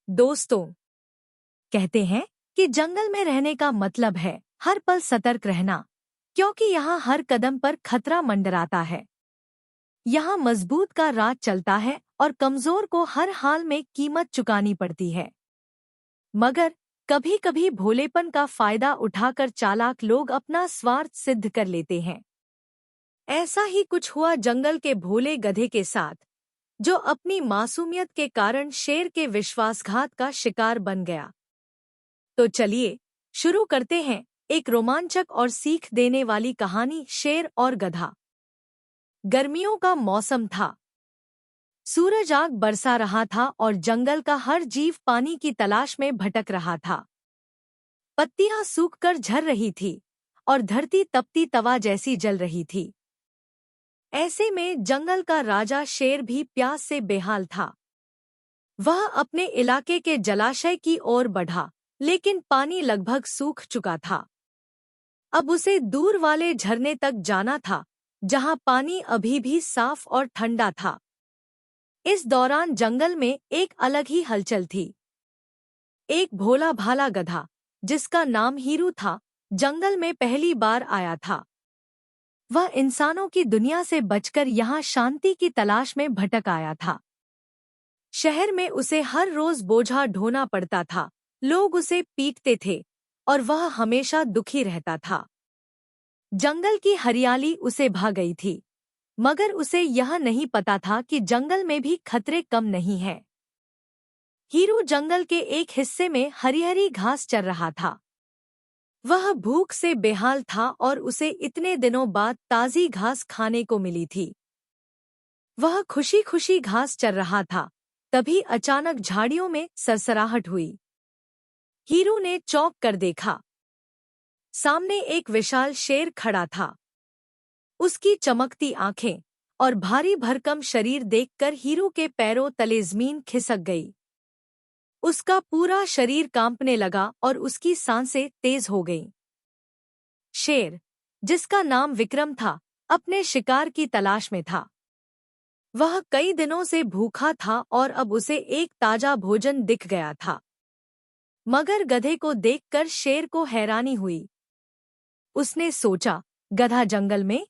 दोस्तों, कहते हैं कि जंगल में रहने का मतलब है हर पल सतर्क रहना, क्योंकि यहाँ हर कदम पर खतरा मंडराता है। यहाँ मजबूत का राज चलता है और कमजोर को हर हाल में कीमत चुकानी पड़ती है। मगर कभी कभी भोलेपन का फायदा उठाकर चालाक लोग अपना स्वार्थ सिद्ध कर लेते हैं। ऐसा ही कुछ हुआ जंगल के भोले गधे के साथ, जो अपनी मासूमियत के कारण शेर के विश्वासघात का शिकार बन गया। तो चलिए शुरू करते हैं एक रोमांचक और सीख देने वाली कहानी, शेर और गधा। गर्मियों का मौसम था। सूरज आग बरसा रहा था और जंगल का हर जीव पानी की तलाश में भटक रहा था। पत्तियां सूखकर झर रही थी और धरती तपती तवा जैसी जल रही थी। ऐसे में जंगल का राजा शेर भी प्यास से बेहाल था। वह अपने इलाके के जलाशय की ओर बढ़ा, लेकिन पानी लगभग सूख चुका था। अब उसे दूर वाले झरने तक जाना था, जहां पानी अभी भी साफ और ठंडा था। इस दौरान जंगल में एक अलग ही हलचल थी। एक भोला भाला गधा, जिसका नाम हीरू था, जंगल में पहली बार आया था। वह इंसानों की दुनिया से बचकर यहाँ शांति की तलाश में भटक आया था। शहर में उसे हर रोज बोझा ढोना पड़ता था, लोग उसे पीटते थे और वह हमेशा दुखी रहता था। जंगल की हरियाली उसे भा गई थी, मगर उसे यह नहीं पता था कि जंगल में भी खतरे कम नहीं हैं। हीरू जंगल के एक हिस्से में हरी हरी घास चर रहा था। वह भूख से बेहाल था और उसे इतने दिनों बाद ताज़ी घास खाने को मिली थी। वह खुशी खुशी घास चर रहा था, तभी अचानक झाड़ियों में सरसराहट हुई। हीरू ने चौंक कर देखा। सामने एक विशाल शेर खड़ा था। उसकी चमकती आंखें और भारी भरकम शरीर देखकर हीरू के पैरों तले जमीन खिसक गई। उसका पूरा शरीर कांपने लगा और उसकी सांसें तेज हो गईं। शेर, जिसका नाम विक्रम था, अपने शिकार की तलाश में था। वह कई दिनों से भूखा था और अब उसे एक ताजा भोजन दिख गया था। मगर गधे को देखकर शेर को हैरानी हुई। उसने सोचा, गधा जंगल में?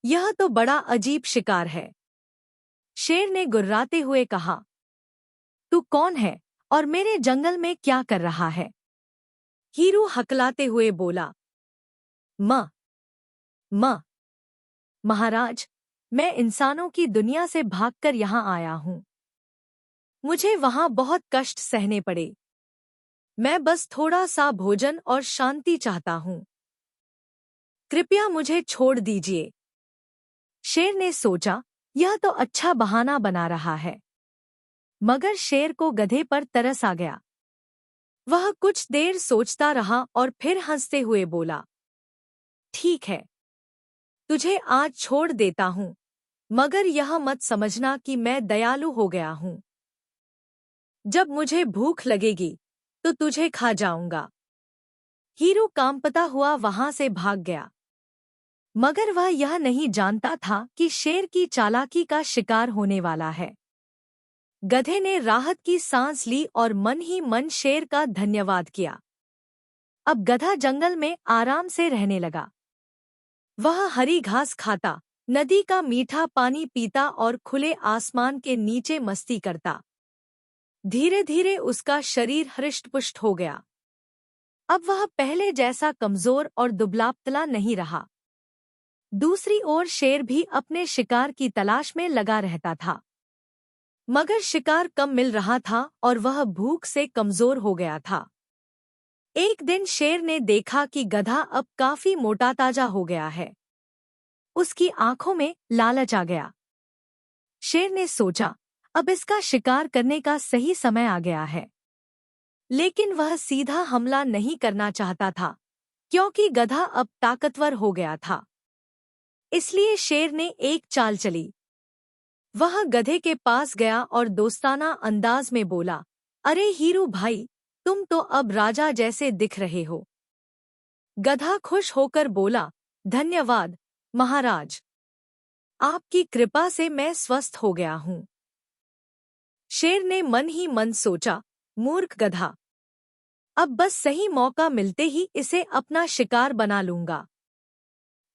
यह तो बड़ा अजीब शिकार है। शेर ने गुर्राते हुए कहा, तू कौन है और मेरे जंगल में क्या कर रहा है? हीरू हकलाते हुए बोला, माँ महाराज, मैं इंसानों की दुनिया से भागकर यहाँ आया हूँ। मुझे वहाँ बहुत कष्ट सहने पड़े। मैं बस थोड़ा सा भोजन और शांति चाहता हूँ। कृपया मुझे छोड़ दीजिए। शेर ने सोचा, यह तो अच्छा बहाना बना रहा है। मगर शेर को गधे पर तरस आ गया। वह कुछ देर सोचता रहा और फिर हंसते हुए बोला, ठीक है, तुझे आज छोड़ देता हूँ, मगर यह मत समझना कि मैं दयालु हो गया हूँ। जब मुझे भूख लगेगी तो तुझे खा जाऊंगा। हीरू कांपता हुआ वहां से भाग गया, मगर वह यह नहीं जानता था कि शेर की चालाकी का शिकार होने वाला है। गधे ने राहत की सांस ली और मन ही मन शेर का धन्यवाद किया। अब गधा जंगल में आराम से रहने लगा। वह हरी घास खाता, नदी का मीठा पानी पीता और खुले आसमान के नीचे मस्ती करता। धीरे धीरे उसका शरीर हृष्टपुष्ट हो गया। अब वह पहले जैसा कमजोर और दुबला-पतला नहीं रहा। दूसरी ओर शेर भी अपने शिकार की तलाश में लगा रहता था, मगर शिकार कम मिल रहा था और वह भूख से कमजोर हो गया था। एक दिन शेर ने देखा कि गधा अब काफी मोटा ताजा हो गया है। उसकी आंखों में लालच आ गया। शेर ने सोचा, अब इसका शिकार करने का सही समय आ गया है। लेकिन वह सीधा हमला नहीं करना चाहता था, क्योंकि गधा अब ताकतवर हो गया था। इसलिए शेर ने एक चाल चली। वह गधे के पास गया और दोस्ताना अंदाज में बोला, अरे हीरू भाई, तुम तो अब राजा जैसे दिख रहे हो। गधा खुश होकर बोला, धन्यवाद महाराज, आपकी कृपा से मैं स्वस्थ हो गया हूँ। शेर ने मन ही मन सोचा, मूर्ख गधा, अब बस सही मौका मिलते ही इसे अपना शिकार बना लूंगा।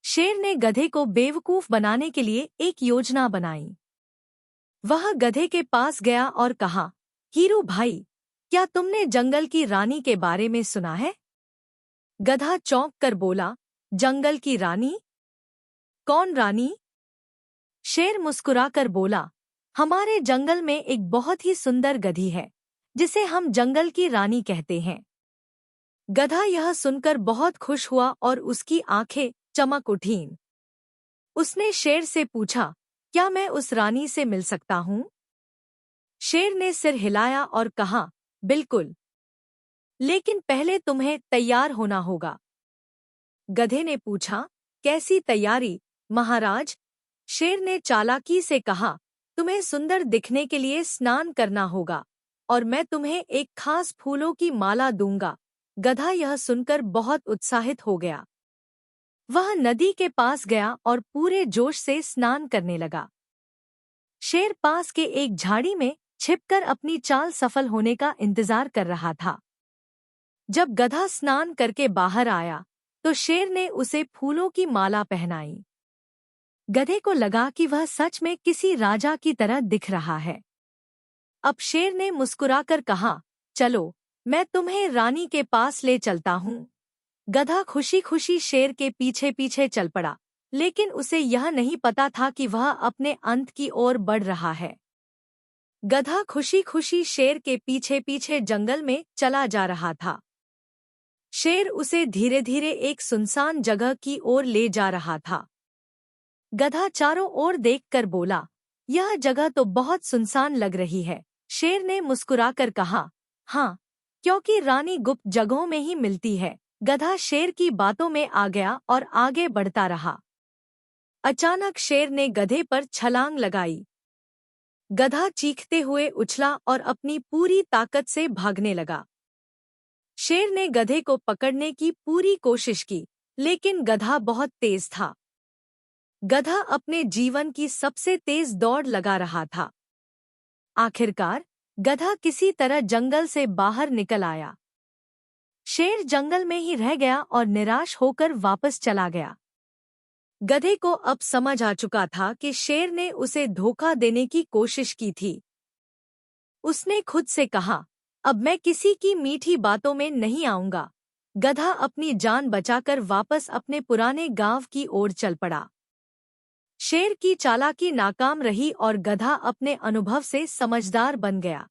शेर ने गधे को बेवकूफ बनाने के लिए एक योजना बनाई। वह गधे के पास गया और कहा, हीरू भाई, क्या तुमने जंगल की रानी के बारे में सुना है? गधा चौंक कर बोला, जंगल की रानी? कौन रानी? शेर मुस्कुराकर बोला, हमारे जंगल में एक बहुत ही सुंदर गधी है, जिसे हम जंगल की रानी कहते हैं। गधा यह सुनकर बहुत खुश हुआ और उसकी आंखें चमक उठीं। उसने शेर से पूछा, क्या मैं उस रानी से मिल सकता हूँ? शेर ने सिर हिलाया और कहा, बिल्कुल, लेकिन पहले तुम्हें तैयार होना होगा। गधे ने पूछा, कैसी तैयारी, महाराज? शेर ने चालाकी से कहा, तुम्हें सुंदर दिखने के लिए स्नान करना होगा और मैं तुम्हें एक खास फूलों की माला दूंगा। गधा यह सुनकर बहुत उत्साहित हो गया। वह नदी के पास गया और पूरे जोश से स्नान करने लगा। शेर पास के एक झाड़ी में छिपकर अपनी चाल सफल होने का इंतजार कर रहा था। जब गधा स्नान करके बाहर आया तो शेर ने उसे फूलों की माला पहनाई। गधे को लगा कि वह सच में किसी राजा की तरह दिख रहा है। अब शेर ने मुस्कुराकर कहा, चलो, मैं तुम्हें रानी के पास ले चलता हूँ। गधा खुशी खुशी शेर के पीछे पीछे चल पड़ा, लेकिन उसे यह नहीं पता था कि वह अपने अंत की ओर बढ़ रहा है। गधा खुशी खुशी शेर के पीछे पीछे जंगल में चला जा रहा था। शेर उसे धीरे धीरे एक सुनसान जगह की ओर ले जा रहा था। गधा चारों ओर देखकर बोला, यह जगह तो बहुत सुनसान लग रही है। शेर ने मुस्कुराकर कहा, हाँ, क्योंकि रानी गुप्त जगहों में ही मिलती है। गधा शेर की बातों में आ गया और आगे बढ़ता रहा। अचानक शेर ने गधे पर छलांग लगाई। गधा चीखते हुए उछला और अपनी पूरी ताकत से भागने लगा। शेर ने गधे को पकड़ने की पूरी कोशिश की, लेकिन गधा बहुत तेज था। गधा अपने जीवन की सबसे तेज दौड़ लगा रहा था। आखिरकार गधा किसी तरह जंगल से बाहर निकल आया। शेर जंगल में ही रह गया और निराश होकर वापस चला गया। गधे को अब समझ आ चुका था कि शेर ने उसे धोखा देने की कोशिश की थी। उसने खुद से कहा, अब मैं किसी की मीठी बातों में नहीं आऊंगा। गधा अपनी जान बचाकर वापस अपने पुराने गांव की ओर चल पड़ा। शेर की चालाकी नाकाम रही और गधा अपने अनुभव से समझदार बन गया।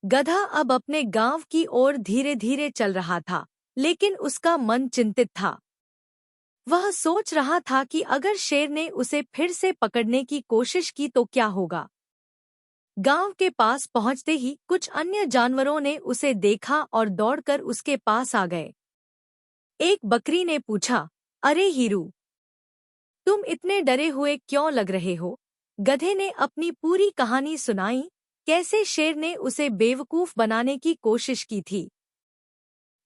गधा अब अपने गांव की ओर धीरे धीरे चल रहा था, लेकिन उसका मन चिंतित था। वह सोच रहा था कि अगर शेर ने उसे फिर से पकड़ने की कोशिश की तो क्या होगा। गांव के पास पहुंचते ही कुछ अन्य जानवरों ने उसे देखा और दौड़कर उसके पास आ गए। एक बकरी ने पूछा, अरे हीरू, तुम इतने डरे हुए क्यों लग रहे हो? गधे ने अपनी पूरी कहानी सुनाई, कैसे शेर ने उसे बेवकूफ बनाने की कोशिश की थी।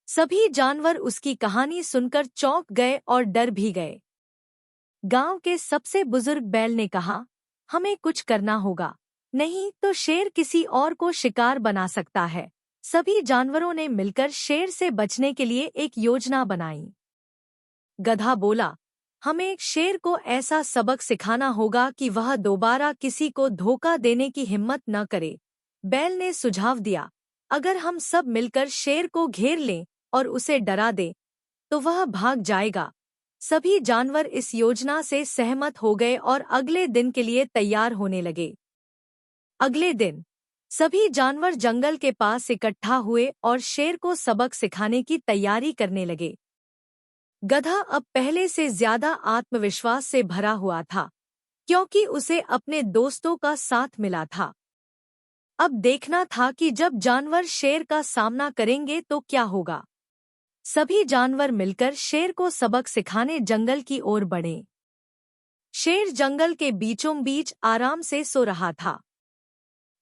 सभी जानवर उसकी कहानी सुनकर चौंक गए और डर भी गए। गांव के सबसे बुजुर्ग बैल ने कहा, हमें कुछ करना होगा, नहीं तो शेर किसी और को शिकार बना सकता है। सभी जानवरों ने मिलकर शेर से बचने के लिए एक योजना बनाई। गधा बोला, हमें शेर को ऐसा सबक सिखाना होगा कि वह दोबारा किसी को धोखा देने की हिम्मत न करे। बैल ने सुझाव दिया, अगर हम सब मिलकर शेर को घेर लें और उसे डरा दें, तो वह भाग जाएगा। सभी जानवर इस योजना से सहमत हो गए और अगले दिन के लिए तैयार होने लगे। अगले दिन सभी जानवर जंगल के पास इकट्ठा हुए और शेर को सबक सिखाने की तैयारी करने लगे। गधा अब पहले से ज्यादा आत्मविश्वास से भरा हुआ था, क्योंकि उसे अपने दोस्तों का साथ मिला था। अब देखना था कि जब जानवर शेर का सामना करेंगे तो क्या होगा। सभी जानवर मिलकर शेर को सबक सिखाने जंगल की ओर बढ़े। शेर जंगल के बीचों बीच आराम से सो रहा था।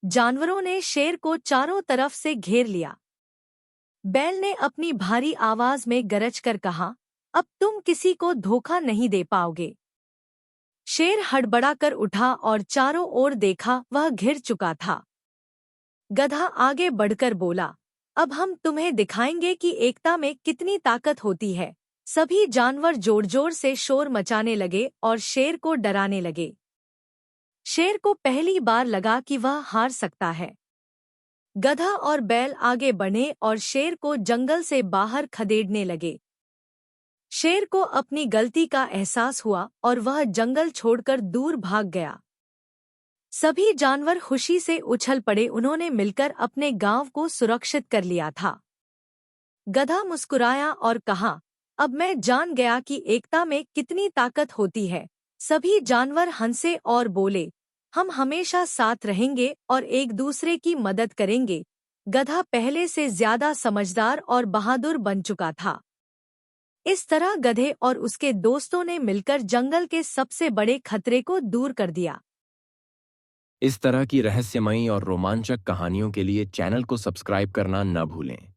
जानवरों ने शेर को चारों तरफ से घेर लिया। बैल ने अपनी भारी आवाज में गरज कर कहा, अब तुम किसी को धोखा नहीं दे पाओगे। शेर हड़बड़ाकर उठा और चारों ओर देखा, वह घिर चुका था। गधा आगे बढ़कर बोला, अब हम तुम्हें दिखाएंगे कि एकता में कितनी ताकत होती है। सभी जानवर जोर जोर से शोर मचाने लगे और शेर को डराने लगे। शेर को पहली बार लगा कि वह हार सकता है। गधा और बैल आगे बढ़े और शेर को जंगल से बाहर खदेड़ने लगे। शेर को अपनी गलती का एहसास हुआ और वह जंगल छोड़कर दूर भाग गया। सभी जानवर खुशी से उछल पड़े, उन्होंने मिलकर अपने गांव को सुरक्षित कर लिया था। गधा मुस्कुराया और कहा, अब मैं जान गया कि एकता में कितनी ताकत होती है। सभी जानवर हंसे और बोले, हम हमेशा साथ रहेंगे और एक दूसरे की मदद करेंगे। गधा पहले से ज्यादा समझदार और बहादुर बन चुका था। इस तरह गधे और उसके दोस्तों ने मिलकर जंगल के सबसे बड़े खतरे को दूर कर दिया। इस तरह की रहस्यमयी और रोमांचक कहानियों के लिए चैनल को सब्सक्राइब करना न भूलें।